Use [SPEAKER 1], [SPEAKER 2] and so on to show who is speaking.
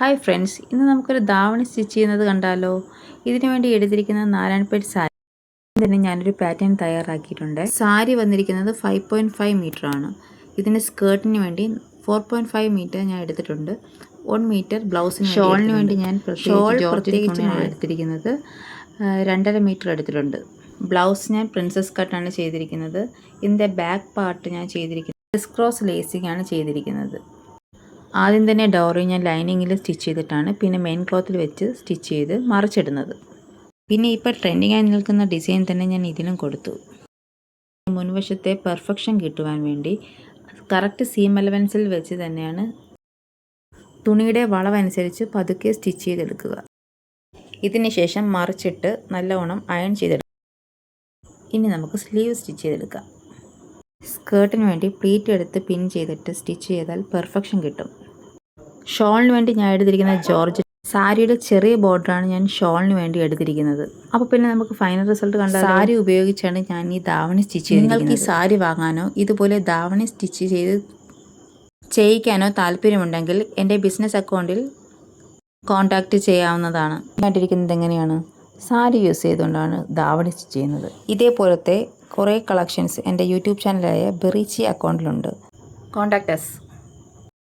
[SPEAKER 1] Hi friends, ഇന്ന് നമുക്കൊരു davani stitch ചെയ്യുന്നത് കണ്ടാലോ. ഇതിനു വേണ്ടി എടുത്തിരിക്കുന്ന നാരായൺപേട്ട് സാരി തന്നെ ഞാനൊരു പാറ്റേൺ തയ്യാറാക്കിയിട്ടുണ്ട്. സാരി വന്നിരിക്കുന്നത് 5.5 മീറ്റർ ആണ്. ഇതിൻ്റെ സ്കേർട്ടിന് വേണ്ടി 4.5 മീറ്റർ ഞാൻ എടുത്തിട്ടുണ്ട്. 1 മീറ്റർ ബ്ലൗസിന് ഷോളിന് വേണ്ടി ഞാൻ പ്രത്യേകിച്ച് എടുത്തിരിക്കുന്നത് 2.5 മീറ്റർ എടുത്തിട്ടുണ്ട്. ബ്ലൗസ് ഞാൻ പ്രിൻസസ് കട്ടാണ് ചെയ്തിരിക്കുന്നത്. ഇതിൻ്റെ ബാക്ക് പാർട്ട് ഞാൻ ചെയ്തിരിക്കുന്നത് ക്രിസ് ക്രോസ് ലേസിംഗ് ആണ് ചെയ്തിരിക്കുന്നത്. ആദ്യം തന്നെ ഡോറി ഞാൻ ലൈനിങ്ങിൽ സ്റ്റിച്ച് ചെയ്തിട്ടാണ് പിന്നെ മെയിൻ ക്ലോത്തിൽ വെച്ച് സ്റ്റിച്ച് ചെയ്ത് മറിച്ചിടുന്നത്. പിന്നെ ഇപ്പോൾ ട്രെൻഡിങ് ആയി നിൽക്കുന്ന ഡിസൈൻ തന്നെ ഞാൻ ഇതിലും കൊടുത്തു. മുൻവശത്തെ പെർഫെക്ഷൻ കിട്ടുവാൻ വേണ്ടി കറക്റ്റ് സീം അലവൻസിൽ വെച്ച് തന്നെയാണ് തുണിയുടെ വളവനുസരിച്ച് പതുക്കെ സ്റ്റിച്ച് ചെയ്തെടുക്കുക. ഇതിന് ശേഷം മറിച്ചിട്ട് നല്ലവണ്ണം അയൺ ചെയ്തെടുക്കുക. ഇനി നമുക്ക് സ്ലീവ് സ്റ്റിച്ച് ചെയ്തെടുക്കാം. സ്കേർട്ടിന് വേണ്ടി പ്ലീറ്റ് എടുത്ത് പിൻ ചെയ്തിട്ട് സ്റ്റിച്ച് ചെയ്താൽ പെർഫെക്ഷൻ കിട്ടും. ഷോളിന് വേണ്ടി ഞാൻ എടുത്തിരിക്കുന്നത് ജോർജറ്റ് സാരിയുടെ ചെറിയ ബോർഡറാണ് ഞാൻ ഷോളിന് വേണ്ടി എടുത്തിരിക്കുന്നത്. അപ്പോൾ പിന്നെ നമുക്ക് ഫൈനൽ റിസൾട്ട് കണ്ടാൽ സാരി ഉപയോഗിച്ചാണ് ഞാൻ ഈ ധാവണി സ്റ്റിച്ച് ചെയ്തിരിക്കുന്നത്. നിങ്ങൾക്ക് ഈ സാരി വാങ്ങാനോ ഇതുപോലെ ധാവണി സ്റ്റിച്ച് ചെയ്യിക്കാനോ താല്പര്യമുണ്ടെങ്കിൽ എൻ്റെ ബിസിനസ് അക്കൗണ്ടിൽ കോൺടാക്റ്റ് ചെയ്യാവുന്നതാണ്. കണ്ടിരിക്കുന്നത് എങ്ങനെയാണ് സാരി യൂസ് ചെയ്തുകൊണ്ടാണ് ധാവണി സ്റ്റിച്ച് ചെയ്യുന്നത്. ഇതേപോലത്തെ കുറേ കളക്ഷൻസ് എൻ്റെ യൂട്യൂബ് ചാനലായ ബെറിച്ചി അക്കൗണ്ടിലുണ്ട്. Contact us.